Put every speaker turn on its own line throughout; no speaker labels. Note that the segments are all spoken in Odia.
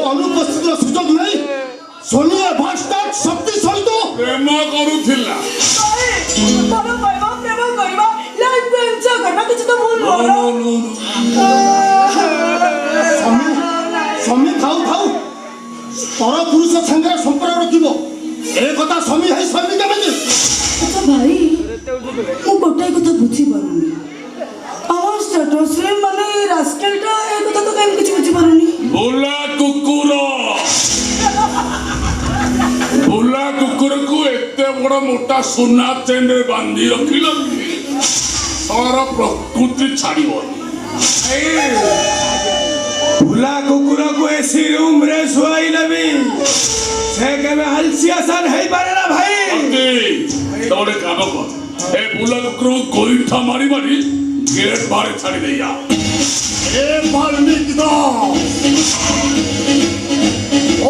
অনুপস্থিত সুযোগ নাই সোনিয়া ভাস্টার শক্তি সহিত
প্রেম করুଥିଲା
ତୋର କହିବ ପ୍ରେମ କରିବ ଲାଇଫ ଏନ୍ଜୟ କରିବା କିଛି ତ ଭୁଲ
ସ୍ୱାମୀ ଥାଉ ଥାଉ ପର ପୁରୁଷ ସାଙ୍ଗରେ ସମ୍ପର୍କ ରଖିବ ଏ କଥା ସ୍ୱାମୀ ହେଇ ସ୍ୱାମୀ କେମିତି?
ଆଚ୍ଛା ଭାଇ ମୁଁ ଗୋଟାଏ କଥା ବୁଝିପାରୁନି ଆମ ଷ୍ଟାଟସରେ ମାନେ ରାସ୍କେଲଟା ଏ କଥା ତ କାହିଁ କିଛି ବୁଝିପାରୁନି।
ବୁଲା କୁକୁରକୁ ଏତେ ବଡ ମୋଟା ସୁନା ଚେନରେ ବାନ୍ଧି ରଖିଲ ସାରା ପ୍ରକୃତି ଛାଡ଼ିବନି।
भुला कुकुर को एसी रूम रे सुआइले भी से केबे हलसिया सन हेई पारेला भाई
तोरे काम कर ए भुला कुकुर को गोइठा मारी मारी गेट बाहर छाड़ी देया
ए बाल्मीकि दा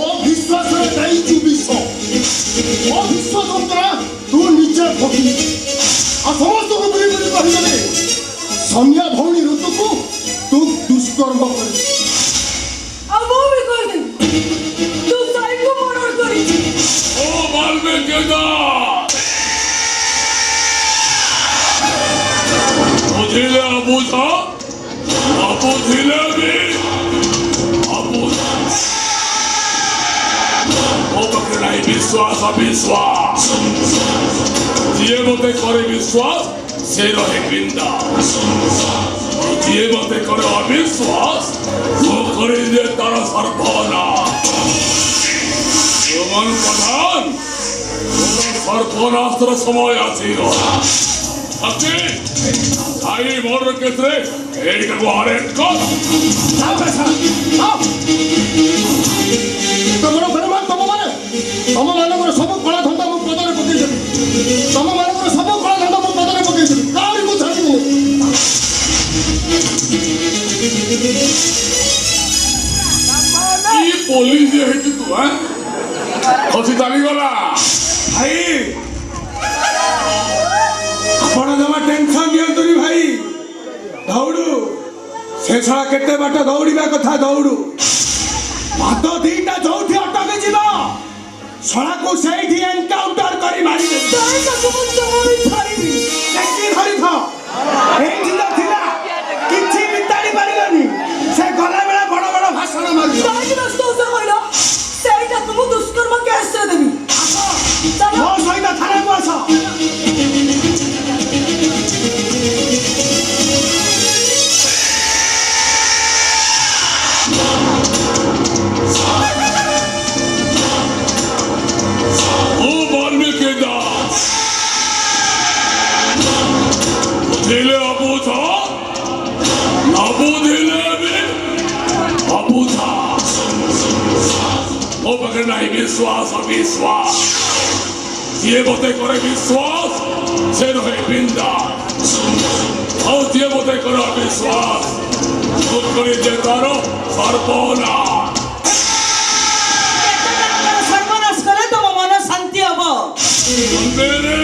ओ विश्वास रे नहीं तू विश्वास ओ विश्वास अंतरा तू नीचे भोगी आ समस्त को बुरी बुरी कहिले सोनिया भौणी ऋतु को तू दुष्कर्म कर
ଆଉ ମୁଁ ବି କରିଦେବି ତୁ ସାଇକୁ ମର୍ଡର କରିଛି।
ओ बाल्मीकि दा बुझिले अबुझा अबुझिले भी अबुझा ओ बकरे नहीं विश्वास अविश्वास जिए मते करे विश्वास से रहे बिंदा जिए मते करे अविश्वास वो करे दे तारा सर्वना रोमन प्रधान सर्वनास्त्र समय आसीर अति आई मर्डर केसरे एडी को अरेस्ट कर
तमरो भरमान तम मानकर सब कला धंदा मु पदरे पकई देबी तम मानकर सब कला धंदा मु पदरे पकई देबी काली को छाड़ी
ई पुलिस है तू हैं खसी चाली गला
भाई आपण जमा टेंशन दियंतुनी भाई दौड़ू से छड़ा केते बाट दौड़ीबा कथा दौड़ू भात दीटा जोठी अटके जीव छड़ा को सेठी एनकाउंटर करी मारी दे
ତାହେଲେ ତାକୁ ମୁଁ ଜମାବି ଛାଡ଼ିବି।
କେତି ଧରି ଥ ଏଇଠି ତ ଥିଲା କିଛି ବିତାଡ଼ି ପାରିଲନି ସେ ଗଲା ବେলা ବଡ଼ ବଡ଼ ଭାଷଣ ମାରୁଛ
କାହିଁକି ବ୍ୟସ୍ତ ହଉଛ କହିଲ ସେଇଟାକୁ ମୁଁ ଦୁଷ୍କର୍ମ କେସରେ ଦେବି। ଚାଲ
ମୋ ସହିତ ଥାନାକୁ ଆସ
ओ वाल्मीकि दास बुझिले अबुझा अबुझिले भी अबुझा ओ बकरे नहीं विश्वास अविश्वास जिए मते करे विश्वास से रहे बिंदा और जिए मते करे अविश्वास वो करे दे तारो सर्वना
ସର୍ବନାଶ କଲେ ତମ ମନ ଶାନ୍ତି ହବ।
मेरे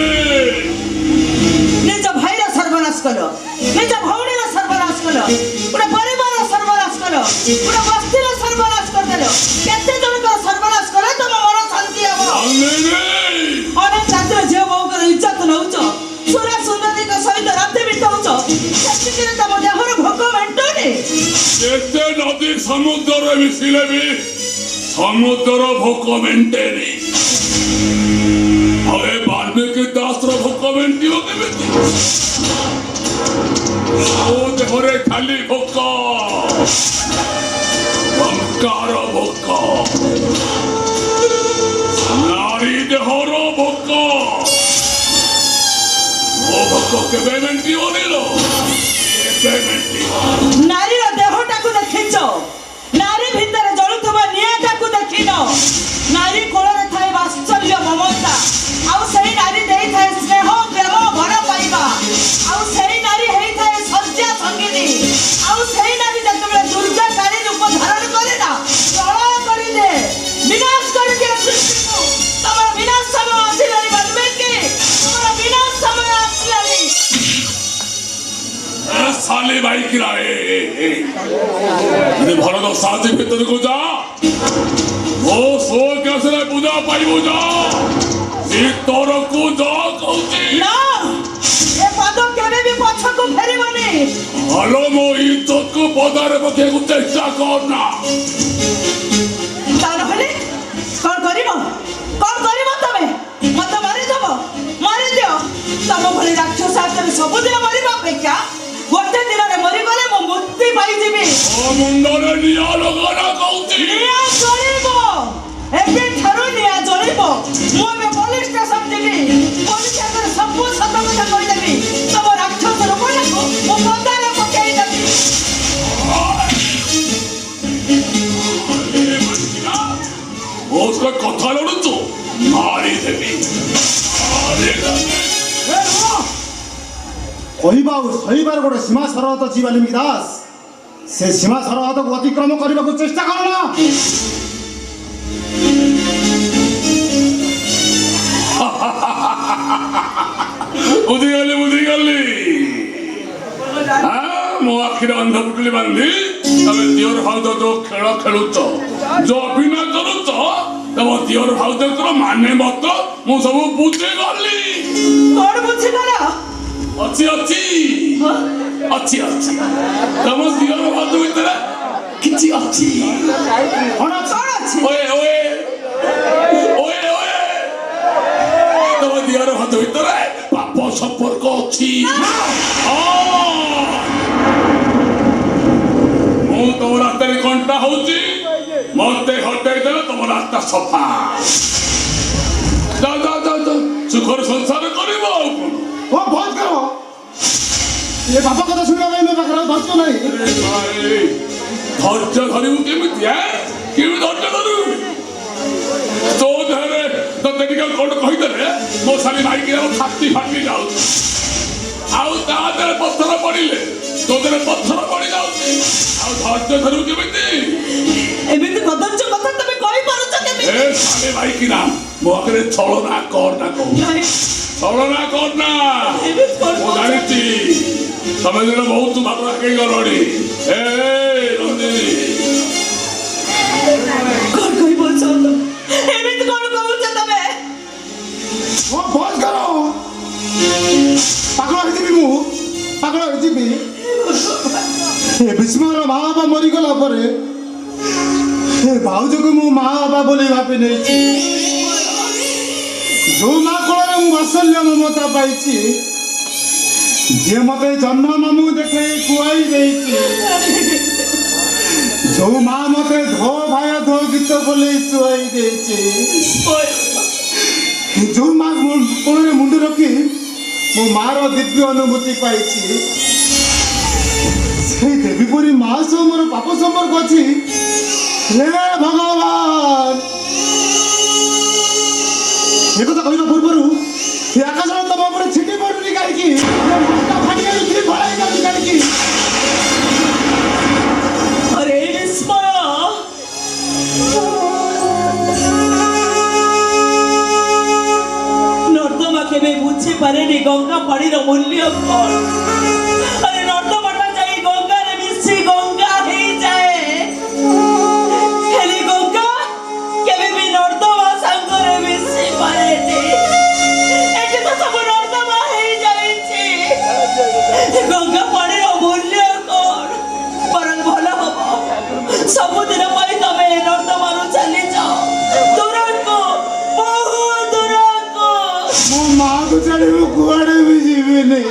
ନିଜ ଭାଇର ସର୍ବନାଶ କଲ ନିଜ ଭଉଣୀର ସର୍ବନାଶ କଲ ଗୋଟେ ପରିବାରର ସର୍ବନାଶ କଲ ଗୋଟେ ବସ୍ତିର ସର୍ବନାଶ କରିଦେଲ କେତେ ଜଣଙ୍କର ସର୍ବନାଶ କଲେ ତମ ମନ ଶାନ୍ତି ହବ। ଅନେକ ରାତିରେ ଝିଅ ବୋଉଙ୍କର ଇଜ୍ଜତ ନଉଛ ସୁରା ସୁନ୍ଦରୀଙ୍କ ସହିତ ରାତି ବିତାଉଛ ସେତିକିରେ ତମ ଦେହର ଭୋକ ମେଣ୍ଟୁନି।
ଯେତେ ନଦୀ ସମୁଦ୍ରରେ ମିଶିଲେ ବି ସମୁଦ୍ର ଭୋକ ମେଣ୍ଟେନି ଆଉ ଏ ବାଲ୍ମୀକି ଦାସର ଭୋକ ମେଣ୍ଟିବ କେମିତି? ମୋ ଦେହରେ ଖାଲି ଭୋକ ଟଙ୍କାର ଭୋକ ନାରୀ ଦେହର ଭୋକ ମୋ ଭୋକ କେବେ ମେଣ୍ଟିବନି ଲୋ କେବେ ମେଣ୍ଟିବ?
ନାରୀର ଦେହଟାକୁ ଦେଖିଛ ନାରୀ ଭିତରେ ଜଳୁଥିବା ନିଆଁଟାକୁ ଦେଖିନ ନାରୀ କୋଳରେ ଥାଏ ବାତ୍ସଲ୍ୟ ମମତା ଆଉ ସେଇ ନାରୀ ଦେଇଥାଏ ସ୍ନେହ ପ୍ରେମ ଭଲ ପାଇବା ଆଉ ସେଇ ନାରୀ ହେଇଥାଏ ଶଯ୍ୟା ସଙ୍ଗିନୀ ଆଉ ସେଇ ନାରୀ ଯେତେବେଳେ ଦୁର୍ଗା କାଳୀ ରୂପ ଧାରଣ କରେ ନା ପ୍ରଳୟ କରିଦିଏ
ମାଇକିନା ଯଦି ଭଲ ଦଶା ଅଛି ଭିତରକୁ ଯା ମୋ ସୋ କେସରେ ପୂଜା ପାଇବୁ ଯା ଭିତରକୁ ଯା କହୁଛି
ନା ଏ ପାଦ କେବେ ବି ପଛକୁ ଫେରିବନି
ହଲୋ ମୋ ଇଜ୍ଜତକୁ ପଦାରେ ପକେଇବାକୁ ଚେଷ୍ଟା କର ନା
ତା ନହେଲେ କଣ କରିବ ତମେ ମତେ ମାରିଦବ ମାରିଦିଅ ତମ ଭଳି ରାକ୍ଷସ ହାତରେ ସବୁଦିନ ମରିବା ଅପେକ୍ଷା ଗୋଟେ ଦିନରେ ମରିଗଲେ ମୁଁ ମୁକ୍ତି ପାଇଯିବି
ମୋ ମୁଣ୍ଡରେ ନିଆଁ ଲଗାନା କହୁଛି
ନିଆଁ ଜଳିବ ଏବେ ଠାରୁ ନିଆଁ ଜଳିବ ମୁଁ ଏବେ ପୋଲିସ ଷ୍ଟେସନ ଯିବି ପୋଲିସ ଆଗରେ ସବୁ ସତ କଥା କହିଦେବି ତମ ରାକ୍ଷସ ରୂପଟାକୁ ମୁଁ ପଦାରେ ପକେଇଦେବି
ମୋ ସହ କଥା ଲଢୁଛୁ ମାରିଦେବି
କହିବା ଆଉ ସହିବାର ଗୋଟେ ସୀମା ସରହଦ ଅଛି ବାଲ୍ମୀକି ଦାସ ସେ ସୀମା ସରହଦକୁ ଅତିକ୍ରମ କରିବାକୁ ଚେଷ୍ଟା କର ନା
ବୁଝିଗଲି ମୋ ଆଖିରେ ଅନ୍ଧ ପୁଟୁଳି ବାନ୍ଧି ତମେ ଦିଅର ଭାଉଜ ଯୋଉ ଖେଳ ଖେଳୁଛ ଯୋଉ ଅଭିନୟ କରୁଛ ତମ ଦିଅର ଭାଉଜଙ୍କର ମାନେ ମତ ମୁଁ ସବୁ ବୁଝିଗଲି
କଣ ବୁଝିଗଲ
ଅଛି ତମ ଦିଅର ଭାଉଜ ଭିତରେ କିଛି ଅଛି
କଣ ଅଛି
ତମ ଦିଅର ଭାଉଜ ଭିତରେ ପାପ ସମ୍ପର୍କ ଅଛି ମୁଁ ତମ ରାସ୍ତାରେ କଣ୍ଟା ହଉଛି ମତେ ହଟେଇ ଦେଲେ ତମ ରାସ୍ତା ସଫା ସୁଖର ସଂସାର କରିବ ଆଉ
ଓ ବନ୍ଦ କର ଏ ବାପା କଥା ଶୁଣିବା ପାଇଁ ମୋ ପାଖରେ ଧୈର୍ଯ୍ୟ ନାହିଁ
ଧୈର୍ଯ୍ୟ ଧରିବୁ କେମିତି ଧୈର୍ଯ୍ୟ ଧରିବୁ ତୋ ଦେହରେ ତତେ ଟିକେ କଣ କହିଦେଲେ ମୋ ସ୍ୱାମୀ ମାଇକି ଛାତି ଫାଟି ଯାଉଛି ଆଉ ତା ଦେହରେ ପଥର ପଡିଲେ ତୋ ଦେହରେ ପଥର ପଡି ଯାଉଛି ଆଉ ଧୈର୍ଯ୍ୟ ଧରିବୁ କେମିତି
ଏମିତି କଦର୍ଯ୍ୟ କଥା ତମେ କହିପାରୁଛ କେମିତି
ସ୍ୱାମୀ ମାଇକି ନା ମୋ ଆଗରେ ଛଳନା କର ନା କହୁ ଛଳନା କର ନା ମୁଁ ଜାଣିଛି ତମେ ଦିନ ବହୁତ ଭାବ ଆଗେଇ ଗଲଣି ରଞ୍ଜିନୀ
କଣ କହିପାରୁଛ ଏମିତି କଣ କହୁଛ ତମେ
ଓ ବନ୍ଦ କର ପାଗଳ ହେଇଯିବି ମୁଁ ପାଗଳ ହେଇଯିବି ଏ ବିସ୍ମୟର ମା ବାପା ମରିଗଲା ପରେ ଏ ଭାଉଜକୁ ମୁଁ ମା ବାପା ବୋଲି ଭାବି ନେଇଛି ଯୋଉ ମା କୋଳରେ ମୁଁ ବାତ୍ସଲ୍ୟ ମମତା ପାଇଛି ଯିଏ ମତେ ଜନ୍ମ ମାମୁଁ ଦେଖେଇ ଖୁଆଇ ଦେଇଛି ଯୋଉ ମା ମତେ ଧୋ ଭାଇ ଧୋ ଗୀତ ବୋଲେଇ ଶୁଆଇ ଦେଇଛି ଯୋଉ ମା କୋଳରେ ମୁଣ୍ଡ ରଖି ମୋ ମାର ଦିବ୍ୟ ଅନୁଭୂତି ପାଇଛି ସେଇ ଦେବୀ ପରି ମା ସହ ମୋର ପାପ ସମ୍ପର୍କ ଅଛି ହେ ଭଗବାନ ଏକଥା କହିବା ପୂର୍ବରୁ ଏ ଆକାଶର ତମ ଉପରେ ଛିଟି ପଡୁନି କାହିଁକି ଫାଟି ଯାଉଛି ଫଳାଇ ଯାଉଛି କାହିଁକି
अरे विस्मय नर्दमा केबे बुझी पारेनी गंगा पानीर मूल्य कौन अरे नर्दमाटा जाई गंगा रे मिसी गंगा हे जाए हेली गंगा केबे भी नर्दमा संग रे मिसी पारेनी एटे तो सब नर्दमा हे जाईची गंगा पानीर मूल्य कौन परम भला हबो सबुदिन पाई तमे नर्दमानु चली जाओ दूरको बहुत दूरको
ମୋ ମାଆକୁ ଛାଡ଼ି ମୁଁ କୁଆଡ଼େ ବି ଯିବିନି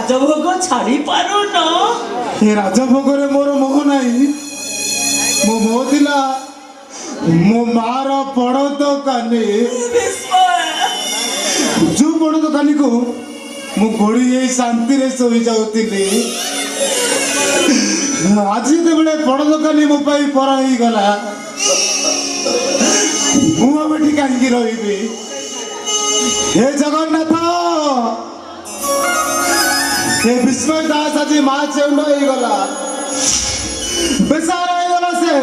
ରାଜଭୋଗ ଛାଡି ପାରୁନ?
ଏ ରାଜଭୋଗରେ ମୋର ମୋହ ନାହିଁ। ମୋ ମୋହ ଥିଲା ମୋ ମାର ପଡ଼ ଦୋକାନୀ। ଯୋଉ ପଡ଼ ଦୋକାନୀକୁ ମୁଁ ଗୋଳି ହେଇ ଶାନ୍ତିରେ ଶୋଇ ଯାଉଥିଲି, ଆଜି ଯେତେବେଳେ ପଡ଼ ଦୋକାନୀ ମୋ ପାଇଁ ପର ହେଇଗଲା, ମୁଁ ଆଉ ଏଠି କାହିଁକି ରହିବି? हे जगन्नाथ, हे विश्व दास आज माँ चेउंड गला बेसार गला से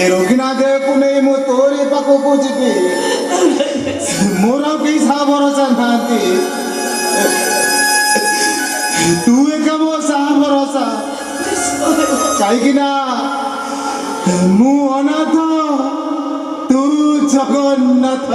ए रोगिना देव को नहीं मु तोरी पाखो को जीबी मोर कई सा भरोसा नांती तू एक मो सा भरोसा काई ना मु अनाथ तू जगन्नाथ।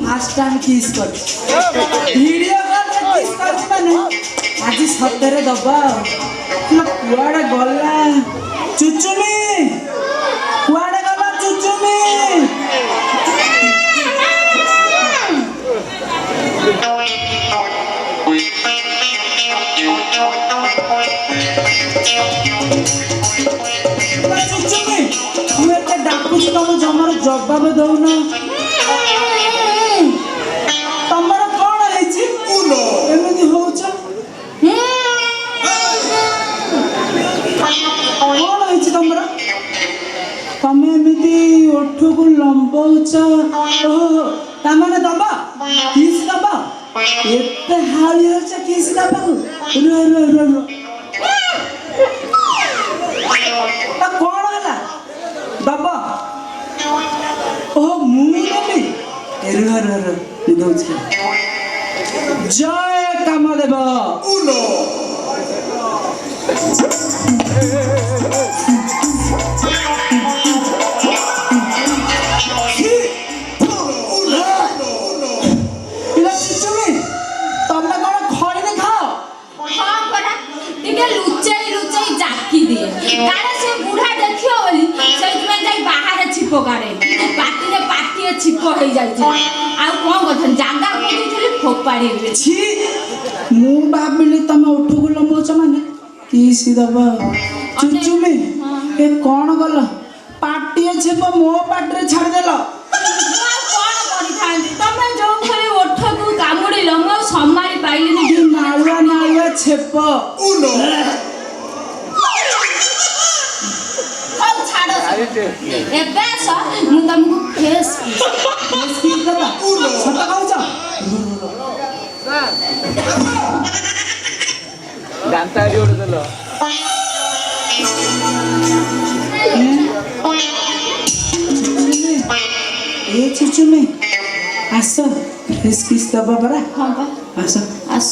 फास्ट टाइम किस कर वीडियो कॉल किस कर माने आज सତରେ दबा कुआडे गला चुचुमी कुआडे गला चुचुमी चुचुमी मैं ते डाकुची तुम जमार जवाब दउना तमरा कोन हेछि उनो एमति होछ कोन हेछि तमरा तमे एमति ओठु को लंबौछ ओहो तमने दबा किस दबा एते हाली होछ किस दबा रो रो रो रो ता कोन हला दबा ओ मुने रो रो रो जय कामदेव उनो छिप हो जाइए आउ कौन कथन जागा को देथले फोपाड़ी छी मु भाबिली तमे उठु गुल मोच माने किसी दबा चुचुमी ए कौन गल पाटी छिप मो पाटरे छाड़ देलो कौन करि थांती तमे जो खरे ओठ को कामुड़ी ल मो सम्मारी पाइलिनी नालुआ नालुआ छेप उनो
ଛାଡ଼ ଏବେ ଆସ ମୁଁ ତମକୁ ଫେସ୍
କିସ୍ ଦବା ସତ କହୁଛ ଏ ଚୁଚୁମି ଆସ ଫେସ୍ କିସ୍ ଦବା ପରା
ହଁ ବା
ଆସ
ଆସ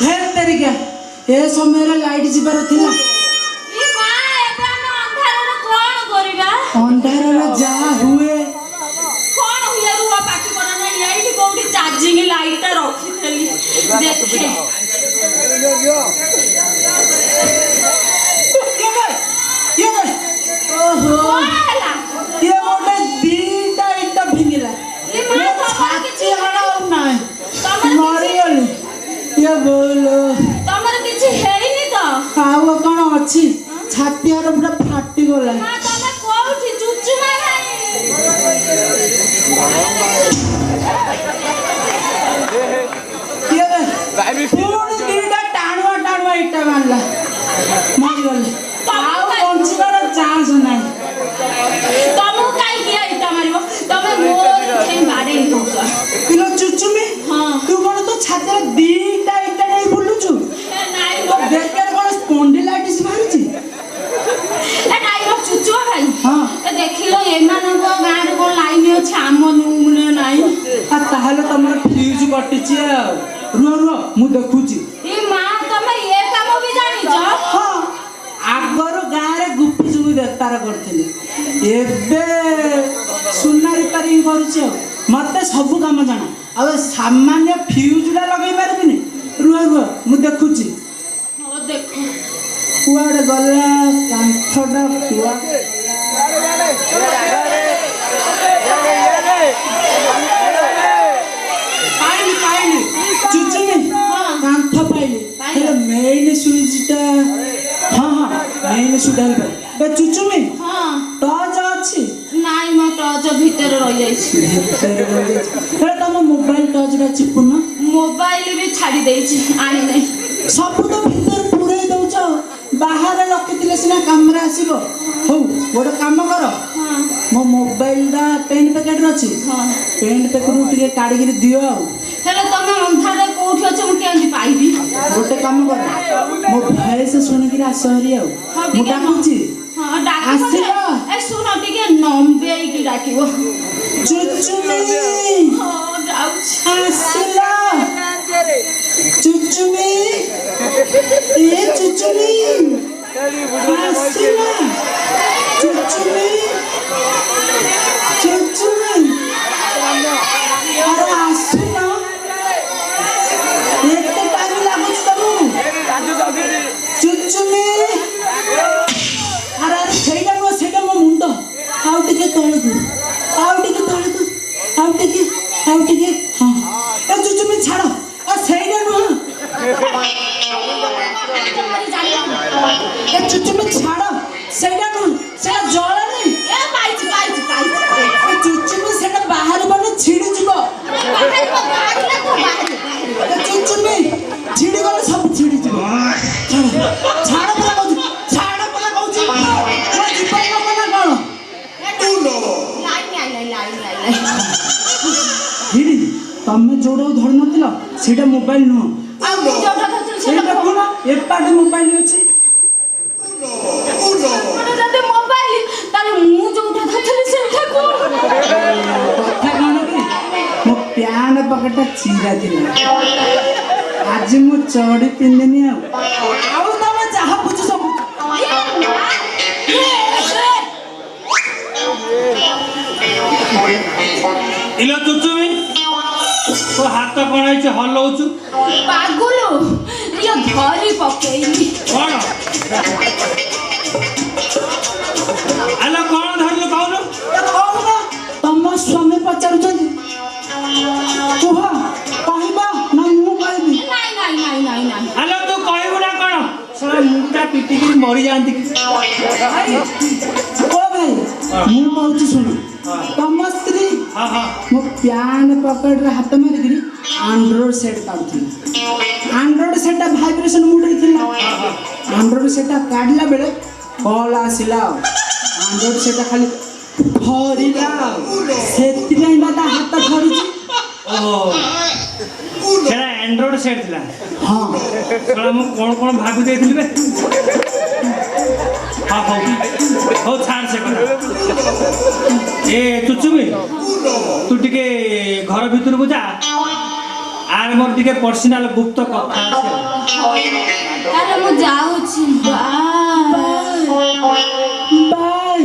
ढेर तरीका ए समय लाइट जीवार थिला
ଇ ମା ଏବେ ଆମେ ଅନ୍ଧାରରେ କଣ କରିବା
अंधार जहाँ हुए
କଣ ହୁଏ ରୁହ ପାଟି କର ନା ଏଇଠି କୋଉଠି ଚାର୍ଜିଂ ଲାଇଟ୍ ଟା ରଖିଥିଲି ଦେଖେ
ओहो
କଣ ହେଲା
ये मोटे दीटा इटा भिंगिला
ଇ ମା ତମର କିଛି
हड़ा नहीं
ତମର
मरी गली ये बोलो
ତମର କିଛି ହେଇନି ତ
आउ कौन अच्छी छाती हार पूरा फाटी गला
ମା ତମେ କୋଉଠି ଚୁଚୁମା ଭାଇ
ये पूरी दीटा टाणुआ टाणुआ इटा मारला मरी गली आउ बंचिबार चांस नहीं
ତମକୁ କାଇଁ କିଏ ଇଟା ମାରିବ ତମେ ମୋର ଠେଇଁ ବାଡେଇ ଦଉଛ
किलो चुचुमी
ହଁ
तू कौन तो छाती दीटा इटा नहीं बुलुचु
ଏ ନାଇଁ
तो बेकार कौन स्पॉन्डिलाइटिस मारिची
ଏ ନାଇଁ ମୋ ଚୁଚୁମା ଭାଇ
ହଁ
ଏ ଦେଖିଲ ଏମାନଙ୍କ ଗାଁରେ କଣ ଲାଇନ ଅଛି ଆମ ରୁମରେ ନାହିଁ
आ ताहले तमर फ्यूज कटिची रुह रुह मु देखुची
ଇ ମା ତମେ ଏ କାମ ବି ଜାଣିଛ
हाँ आगर गाँव रे गुपी चुपी बेपार करथिली एबे सुनारी पा ରିପେୟାରିଂ କରୁଛି ଆଉ ମତେ ସବୁ କାମ ଜଣା ଆଉ ସାମାନ୍ୟ ଫ୍ୟୁଜଟା ଲଗେଇ ପାରିବିନି ରୁହ ରୁହ ମୁଁ ଦେଖୁଛି
ହଉ ଦେଖ
କୁଆଡ଼େ ଗଲା କାନ୍ଥଟା ପାଇଲି ପାଇଲି ଚୁଚୁମି କାନ୍ଥ ପାଇଲି ହେଲେ ମେନ୍ ସୁଇଚଟା ହଁ ହଁ ମେନ୍ ସୁଇଚଟା ହେଲେ ଚୁଚୁମି
ହଁ
ଟର୍ଚ୍ଚ ଅଛି
ନାଇଁ ମୋ ଟର୍ଚ୍ଚ ଭିତରେ ରହିଯାଇଛି
ହେଲେ ତମ ମୋବାଇଲ ଟର୍ଚ୍ଚଟା ଚିପୁନ
ମୋବାଇଲ ବି ଛାଡ଼ି ଦେଇଛି ଆଣି ନାହିଁ
ସବୁ ତ ଭିତରେ ପୁରେଇ ଦଉଛ ବାହାରେ ରଖିଥିଲେ ସିନା କାମରେ ଆସିବ ହଉ ଗୋଟେ କାମ କର
ହଁ
ମୋ ମୋବାଇଲଟା ପେଣ୍ଟ ପ୍ୟାକେଟରେ ଅଛି
ହଁ
ପେଣ୍ଟ ପ୍ୟାକେଟରୁ ଟିକେ କାଢ଼ିକିରି ଦିଅ ଆଉ
ହେଲେ ତମେ ଅନ୍ଧାରରେ କୋଉଠି ଅଛ ମୁଁ କେମିତି ପାଇବି
ଗୋଟେ କାମ କର ମୋ ଭଏସ ଶୁଣିକିରି ଆସ ହେରି ଆଉ
ହଁ,
ମୁଁ
ଟିକେ
ଡାକୁଛି
ହଁ ଡାକିବ
ଆସିଲ।
ଯେ, ଏ ଶୁଣ ଟିକେ ନମ୍ବେଇକି ଡାକିବ
ଚୁଚୁମି
ହଁ ଯାଉଛି
ଆସିଲ ଚୁଚୁମି ଏ ଚୁଚୁମି ଆସିଲ ଚୁଚୁମି ଚୁଚୁମି ଆରେ ଆସୁନ ଏତେ ଟାଇମ୍ ଲାଗୁଛି ତମକୁ ଚୁଚୁମି ଆରେ ଆରେ ସେଇଟା ନୁହଁ ସେଇଟା ମୋ ମୁଣ୍ଡ ଆଉ ଟିକେ ତଳକୁ ଆଉ ଟିକେ ତଳକୁ ଆଉ ଟିକେ ହଁ ଏ ଚୁଚୁମି ଛାଡ଼ ସେଇଟା ନୁହଁ ଏ ଚୁଚୁମି ଛାଡ଼ ସେଇଟା ନୁହଁ ସେଇଟା ଜଳନି
ଏ ପାଇଛି ପାଇଛି ପାଇଛି
ଏ ଚୁଚୁମି ସେଇଟା ବାହାରିବନି ଛିଡ଼ିଯିବ
ବାହାରିଲେ ତୁ ବାହାରିଲେ
ଏ ଚୁଚୁମି ଛିଡ଼ିଗଲେ ସବୁ ଛିଡ଼ିଯିବ ଛାଡ଼ ପରା କହୁଛି ମୋ ଜୀବନ ନବ ନା କ'ଣ ହିଡ଼ି ତମେ ଯୋଉଟାକୁ ଧରି ନଥିଲ ସେଇଟା ମୋବାଇଲ ନୁହଁ
ଆଉ ମୁଁ ଯୋଉଟା ଧରିଥିଲି
ସେଇଟା
ସେଟା
ଦେଖୁନ ଏପାଟେ ମୋବାଇଲ ଅଛି
ଗୋଟେ ଯଦି ମୋବାଇଲ ତାହେଲେ ମୁଁ ଯୋଉଟା ଧରିଥିଲି ସେଟା କଣ
କଥା କ'ଣ କି ମୋ ପ୍ୟାଣ୍ଟ ପକେଟଟା ଚିରା ଥିଲା ଆଜି ମୁଁ ଚଢ଼ି ପିନ୍ଧିନି ଆଉ ତମେ ଯାହା ବୁଝୁଛ
ଇଲୋ ଚୁଚୁମି ତୋ ହାତ କ'ଣ ହେଇଛି ହଲଉଛୁ
ପାଗୁଲୁ ଇଏ ଧରି ପକେଇଲି
କ'ଣ ଆଲୋ କ'ଣ ଧରିଲୁ କହୁନୁ
କହୁନ ତମ ସ୍ୱାମୀ ପଚାରୁଛନ୍ତି କୁହ କହିବ ନା ମୁଁ କହିବି
ନାଇଁ ନାଇଁ ନାଇଁ ନାଇଁ ନାଇଁ
ଆଲୋ ତୁ କହିବୁ ନା କ'ଣ ଶୁଣ ମୁଣ୍ଡଟା ପିଟିକିରି ମରିଯାଆନ୍ତି କି
ଭାଇ ଓ ଭାଇ ମୁଁ କହୁଛି ଶୁଣ ତମ ସ୍ତ୍ରୀ
ହଁ ହଁ
ମୋ ପ୍ୟାଣ୍ଟ ପକେଟରେ ହାତ ମାରିକିରି ଆଣ୍ଡ୍ରଏଡ୍ ସେଟ୍ କାଢୁଥିଲା ଆଣ୍ଡ୍ରଏଡ୍ ସେଟ୍ଟା ଭାଇବ୍ରେସନ୍ ମୁଡରେ ଥିଲା ଆଣ୍ଡ୍ରଏଡ୍ ସେଟ୍ଟା କାଢିଲା ବେଳେ କଲ୍ ଆସିଲା ଆଉ ଆଣ୍ଡ୍ରଏଡ୍ ସେଟ୍ଟା ଖାଲି ଧରିଲା ସେଥିପାଇଁ ବା ତା ହାତ ଧରିଛି
ଓହୋ ସେଟା ଆଣ୍ଡ୍ରଏଡ୍ ସେଟ୍ ଥିଲା
ହଁ
ଶୁଣ ମୁଁ କ'ଣ ଭାବି ଦେଇଥିଲି ବେ ହଁ ହଉ ଛାଡ଼ ସେ କଥା ଏ ଚୁଚୁମି ତୁ ଟିକେ ଘର ଭିତରକୁ ଯା ଆର ମୋର ଟିକେ ପର୍ସନାଲ ଗୁପ୍ତ କଥା ଅଛି
ତାହେଲେ ମୁଁ ଯାଉଛି
ବାଏ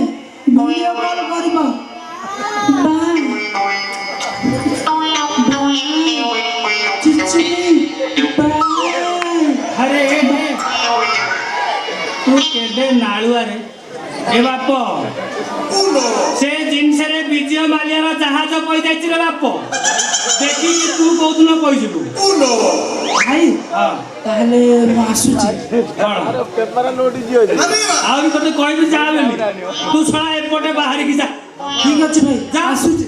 ଭିଡ଼ିଓ କଲ୍ କରିବ ବାଏ ଚୁଚୁମି ବାଏ
ଆରେ ତୁ କେବେ ନାଳୁଆରେ ଏ ବାପ ସେ ଜିନିଷରେ ବିଜୟ ମାଲ୍ୟାର ଜାହାଜ ପଇଯାଇଛି ରେ ବାପ ଦେଖିକି ତୁ କୋଉଦିନ କହିଯିବୁ
ଭାଇ
ହଁ
ତାହେଲେ ମୁଁ ଆସୁଛି
କ'ଣ ଆହୁରି ତତେ କହିବି ଯା ବୋଲି ତୁ ଶଳା ଏପଟେ ବାହାରିକି ଯା
ଠିକ୍ ଅଛି ଭାଇ
ଯା।
ଆସୁଛି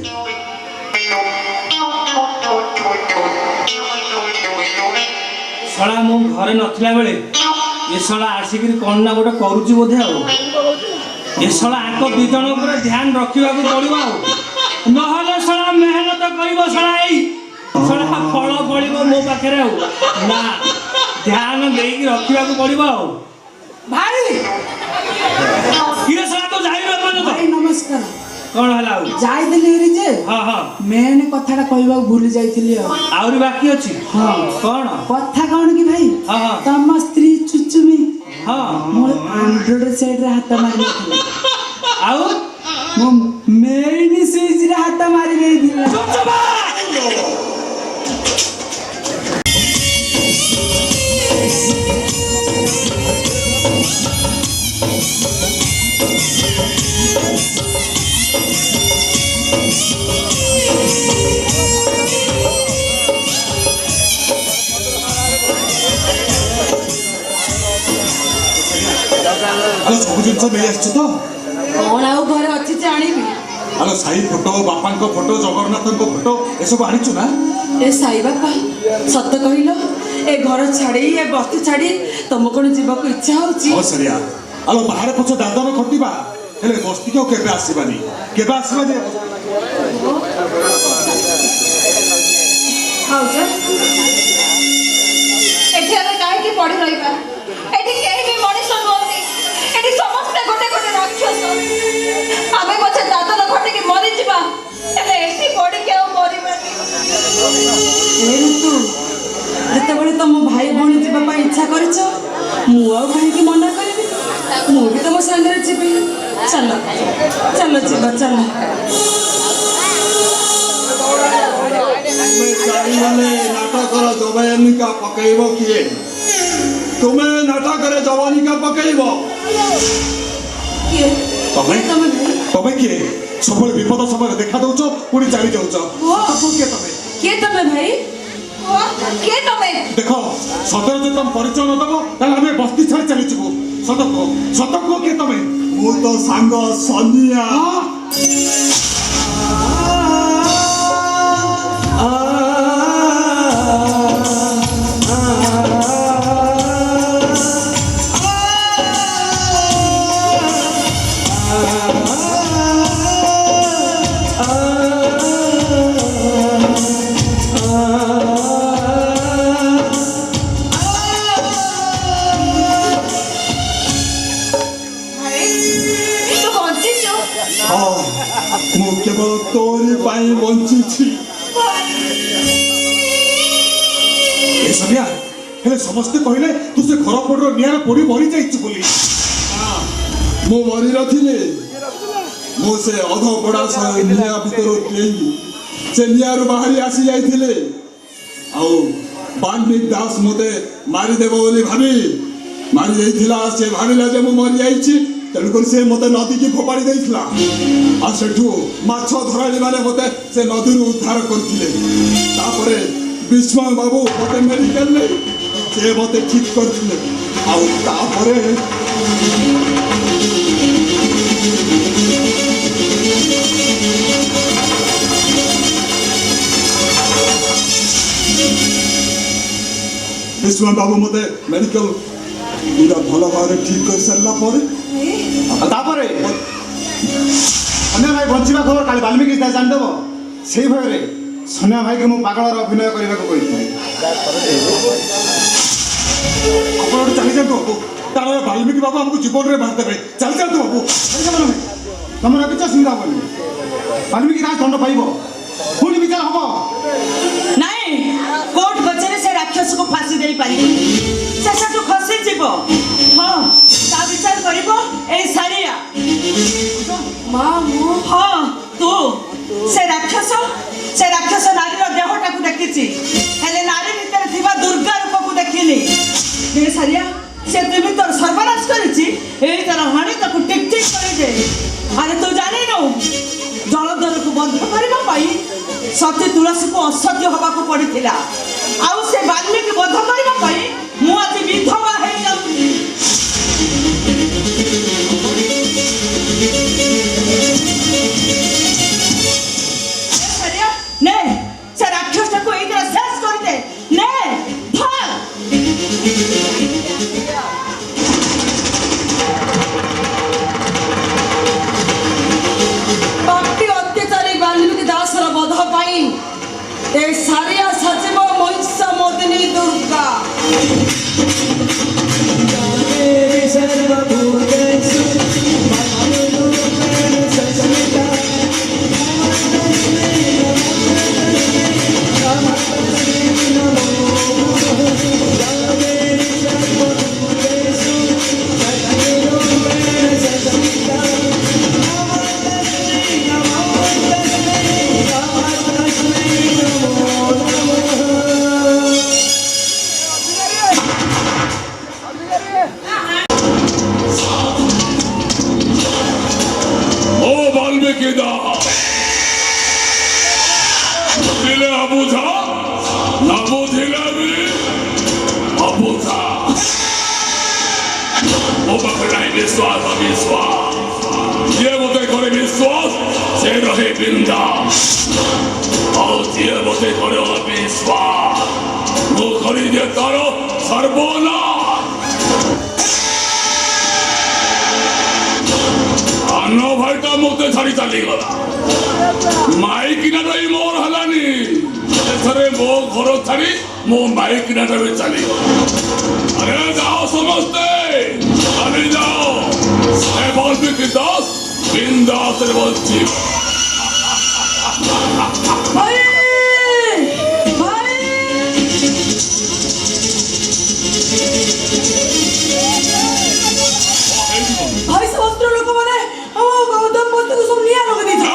ଶଳା ମୁଁ ଘରେ ନଥିଲା ବେଳେ ଏ ଶଳା ଆସିକିରି କ'ଣ ନା ଗୋଟେ କରୁଛି ବୋଧେ ଆଉ ଏ ଶଳା ଆଙ୍କ ଦୁଇ ଜଣ ଉପରେ ଧ୍ୟାନ ରଖିବାକୁ ପଡ଼ିବ ଆଉ ନହେଲେ ଶଳା ମେହନତ କରିବ ଶଳା ଏଇ ଶଳା ଫଳ ଫଳିବ ମୋ ପାଖରେ ଆଉ ନା ଧ୍ୟାନ ଦେଇକି ରଖିବାକୁ ପଡ଼ିବ ଆଉ
ଭାଇ
କିରେ ଶଳା ତୁ ଯାଇନୁ ଏପର୍ଯ୍ୟନ୍ତ
ଭାଇ ନମସ୍କାର
କ'ଣ ହେଲା ଆଉ
ଯାଇଥିଲି ହେରି ଯେ
ହଁ ହଁ
ମେନ୍ କଥାଟା କହିବାକୁ ଭୁଲି ଯାଇଥିଲି ଆଉ
ଆହୁରି ବାକି ଅଛି
ହଁ
କ'ଣ
କଥା କ'ଣ କି ଭାଇ
ହଁ ହଁ
ତମ ସ୍ତ୍ରୀ ଚୁଚୁମି
ହଁ
ମୋ ଆଣ୍ଡ୍ରଏଡ୍ ସେଟ୍ରେ ହାତ ମାରିନଥିଲା
ଆଉ
ମୋ ମେନ୍ ସୁଇଚରେ ହାତ ମାରି ଦେଇଥିଲା।
ଆଲୋ ସବୁ ଜିନିଷ ନେଇ ଆସିଛୁ ତ?
କଣ ଆଉ ଘରେ ଅଛି ଜାଣିବି।
ଆଲୋ ସାଇ ଫଟୋ, ବାପାଙ୍କ ଫଟୋ, ଜଗନ୍ନାଥଙ୍କ ଫଟୋ ଏସବୁ ଆଣିଛୁ ନା?
ଏ ସାଇ ବାପା ସତ କହିଲ, ଏ ଘର ଛାଡି ଏ ବସ୍ତି ଛାଡି ତମ କଣ ଯିବାକୁ ଇଚ୍ଛା ହଉଛି?
ହଁ ସରିଆ। ଆଲୋ ବାହାରେ ପଛ ଦାଦନ ଖଟିବା, ହେଲେ ବସ୍ତିକି ଆଉ କେବେ ଆସିବାନି, କେବେ ଆସିବାନି।
ଭାଉଜ ଏଠି ଆମେ କାହିଁକି ପଡି ରହିବା? ଏଠି କେହି ବି ମଣିଷ ନୁହନ୍ତି, ଏଠି ସମସ୍ତେ ଗୋଟେ ଗୋଟେ ରାକ୍ଷସ। ଆମେ ପଛେ ଦାଦନ ଖଟିକି ମରିଯିବା, ହେଲେ ଏଠି ପଡିକି ଆଉ ମରିବାନି। ଏ ଋତୁ, ଯେତେବେଳେ ତମ ଭାଇ ଭଉଣୀ ଯିବା ପାଇଁ ଇଚ୍ଛା କରିଛ, ମୁଁ ଆଉ କାହିଁକି ମନା କରିବି? ମୁଁ ବି ତମ ସାଙ୍ଗରେ ଯିବି। ଚାଲ ଚାଲ ଯିବା, ଚାଲ।
ତୁମେ ଚାରିମାନେ ନାଟକର ଯବନିକା ପକେଇବ କିଏ? ତୁମେ ନାଟକରେ ଯବନିକା ପକେଇବ?
କିଏ?
ତମେ?
ତମେ ଭାଇ?
ତମେ କିଏ? ସବୁବେଳେ ବିପଦ ସମୟରେ ଦେଖା ଦଉଛ, ପୁଣି ଚାଲି ଯାଉଛ। କିଏ ତମେ?
କିଏ ତମେ ଭାଇ? କିଏ ତମେ?
ଦେଖ, ସତରେ ଯଦି ତମ ପରିଚୟ ନ ଦବ ତାହେଲେ ଆମେ ବସ୍ତି ଛାଡ଼ି ଚାଲିଯିବୁ। ସତ କୁହ, ସତ କୁହ କିଏ ତମେ?
ମୁଁ ତ ସାଙ୍ଗ ସନିଆ।
ତୁ ବଞ୍ଚିଛୁ?
ହଁ, ମୁଁ କେବଳ ତୋରି ପାଇଁ ବଞ୍ଚିଛି।
ଏ ସନିଆ, ହେଲେ ସମସ୍ତେ କହିଲେ ତୁ ସେ ଘର ପଟର ନିଆଁରେ ପୋଡ଼ି ମରିଯାଇଛୁ ବୋଲି।
ମୁଁ ମରି ନଥିଲି, ମୁଁ ସେ ଅଧପଡ଼ା ନିଆଁ ଭିତରୁ ଡେଇଁ ସେ ନିଆଁରୁ ବାହାରି ଆସି ଯାଇଥିଲି। ଆଉ ବାଲ୍ମୀକି ଦାସ ମୋତେ ମାରିଦେବ ବୋଲି ଭାବି ମାରି ଦେଇଥିଲା। ସେ ଭାବିଲା ଯେ ମୁଁ ମରିଯାଇଛି, ତେଣୁକରି ସେ ମୋତେ ନଦୀକି ଫୋପାଡ଼ି ଦେଇଥିଲା। ଆଉ ସେଠୁ ମାଛ ଧରାଳି ମାନେ ମୋତେ ସେ ନଦୀରୁ ଉଦ୍ଧାର କରିଥିଲେ। ତାପରେ ବିଷ୍ମୟ ବାବୁ ମୋତେ ମେଡ଼ିକାଲ ନେଇ ସେ ମୋତେ ଠିକ୍ କରିଥିଲେ। ଆଉ ତାପରେ ବିଷ୍ମୟ ବାବୁ ମୋତେ ମେଡ଼ିକାଲ ପୁରା ଭଲ ଭାବରେ ଠିକ୍ କରିସାରିଲା ପରେ
ତାପରେ ସନ୍ୟା ଭାଇ ବଞ୍ଚିବା ଖବର କାଲି ବାଲ୍ମୀକି ଦାସ ଜାଣିଦେବ। ସେଇ ଭୟରେ ସନ୍ୟା ଭାଇକି ମୁଁ ପାଗଳର ଅଭିନୟ କରିବାକୁ କହିଥିଲି।
ଆପଣ ଗୋଟେ ଚାଲି ଯାଆନ୍ତୁ ବାବୁ, କାରଣ ବାଲ୍ମୀକି ବାବୁ ଆମକୁ ଜୀବନରେ ମାରିଦେବେ। ଚାଲି ଯାଆନ୍ତୁ ବାବୁ।
ତମର କିଛି ଅସୁବିଧା ହବନି। ବାଲ୍ମୀକି ଦାସ ଦଣ୍ଡ ପାଇବ, ପୁଣି ବିଚାର ହବ।
ନାଇଁ, କୋର୍ଟ କଚେରୀ ସେ ରାକ୍ଷସକୁ ଫାଶୀ ଦେଇପାରିବନି, ସେ ସେଠୁ ଖସିଯିବ। ହଁ, ତା ବିଚାର କରିବ ଏଇ ସାରିଆ।
ମା ମୁଁ
ହଁ, ତୁ ସେ ରାକ୍ଷସ ନାରୀର ଦେହଟାକୁ ଦେଖିଛି, ହେଲେ ନାରୀ ଭିତରେ ଥିବା ଦୁର୍ଗା ରୂପକୁ ଦେଖିନି। ଏ ସାରିଆ, ସେ କେମିତି ତୋର ସର୍ବନାଶ କରିଛି, ଏଇ ତୋର ହାଣି ତାକୁ ଟିକ୍ ଟିକ୍ କରିଦେ। ଆରେ ତୁ ଜାଣିନୁ, ଜଳଧରକୁ ବନ୍ଧ କରିବା ପାଇଁ ସତୀ ତୁଳସୀକୁ ଅସତ୍ୟ ହବାକୁ ପଡ଼ିଥିଲା। ଆଉ ସେ ବାଲ୍ମୀକି ବଧ କରିବା ପାଇଁ ମୁଁ ଆଜି ବିଧବା ହେଇଯାଉଛି। ନେ ସେ ରାକ୍ଷସଟାକୁ ଏଇଥିରେ ଶେଷ କରିଦେ। ନେ ଭାଗ।
ପାପୀ ଅତ୍ୟାଚାରୀ ବାଲ୍ମୀକି ଦାସର ବଧ ପାଇଁ ଏ ସାରିଆ ସଚିବ ମହିଷ ମୋଦିନୀ ଦୁର୍ଗା।
विश्वास अविश्वास ये मते करे विश्वास से रहे बिंदास और ये मते करे अविश्वास वो करी दे तारो सर्वनाश आनो भाईटा मते छाड़ी चली गला माई किनारा मोर हलानी एथरे मो घर छाड़ी मो माई किनारा भी चली अरे जाओ समझते चले जाओ वाल्मीकि दास बिंदास बोलছি
ভাই ভাই ভাই সমস্ত লোক মানে গৌতম বস্তুকে সব নিয়ে লগে দিয়েছে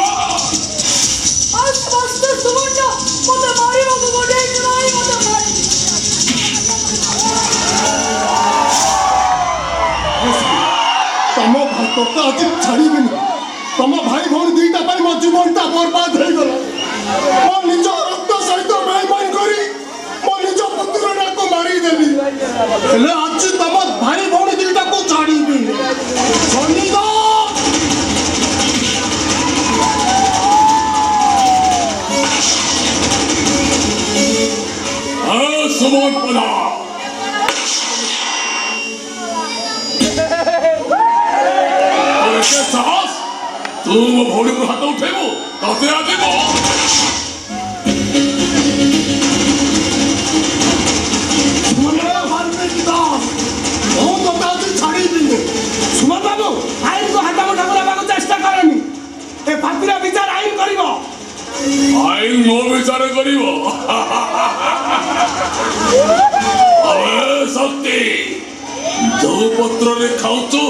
আর সমস্ত সুবর্ণ মতে মারিବାକୁ গোটে নাই মতে মারি
ତମ ତୋତେ ଆଜି ଛାଡ଼ିବିନି ତମ ଭାଇ ଭଉଣୀ ଦୁଇଟା ପାଇଁ ମୋ ଜୀବନଟା ବର୍ବାଦ ହେଇଗଲା ମୋ ନିଜ ରକ୍ତ ସହିତ ବେଇମାନ କରି ମୋ ନିଜ ପୁତ୍ରଟାକୁ ମାରିଦେଲି ହେଲେ ଆଜି ତମ ଭାଇ ଭଉଣୀ ଦୁଇଟାକୁ ଛାଡ଼ିବି ଶନିଦେବ
सुमन पदा ऐसे साहस तू मो भौणी को हाथ उठेबो तते आजिबो
वाल्मीकि दास ମୁଁ ତୋତେ ଆଜି ଛାଡ଼ିବିନି
ସୁମନ ବାବୁ ଆଇନକୁ ହାତ ମୁଠା କରିବାକୁ ଚେଷ୍ଟା କରନି ଏ ପାପିର ବିଚାର ଆଇନ କରିବ
आईन मो विचार करिबो अबे शक्ति जो पत्र रे खाउछु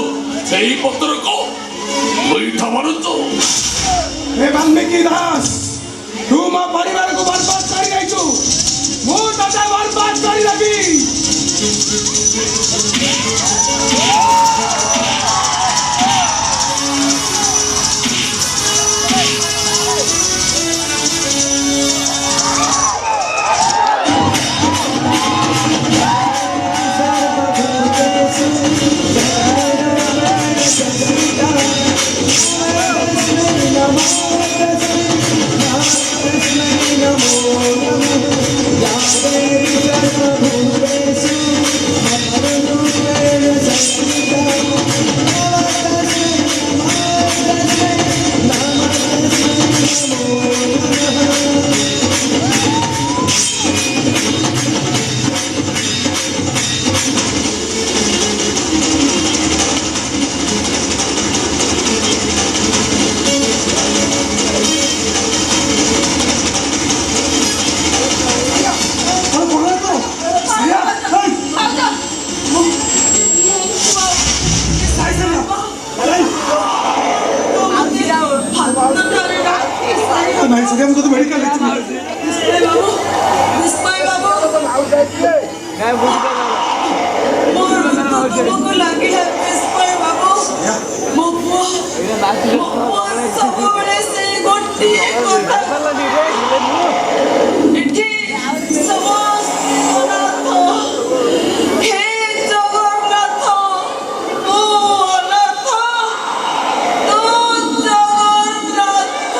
सेही पत्र को बैठा मारुछु
हे वाल्मीकि दास तू मो परिवार को बर्बाद कर जाइछु मु तते बर्बाद कर देबी
नाही सगळ्या मग मेडिकल
विस्मय बाबू तुमको लागिला विस्मय बाबू ମୋ ପୁଅ ସବୁବେଳେ ସେ ଗୋଟିଏ କଥା ଏଠି ସମସ୍ତ ହେ ଜଗନ୍ନାଥ ମୁଁ ଅନାଥ ତୁ ଜଗନ୍ନାଥ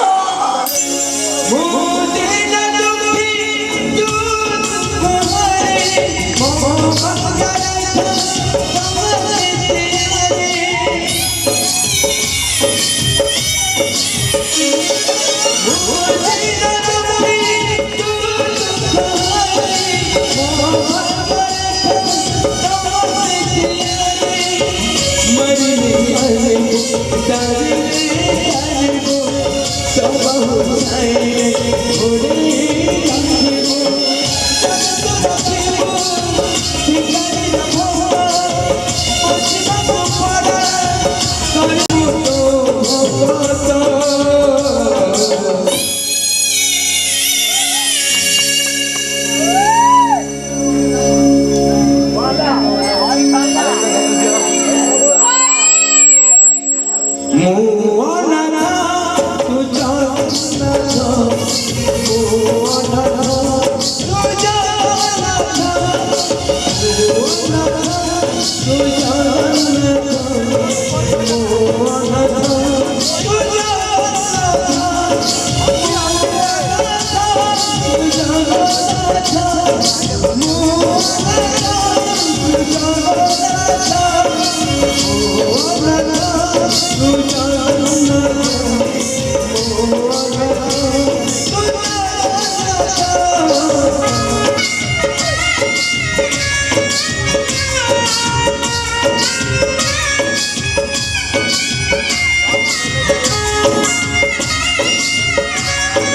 Oh,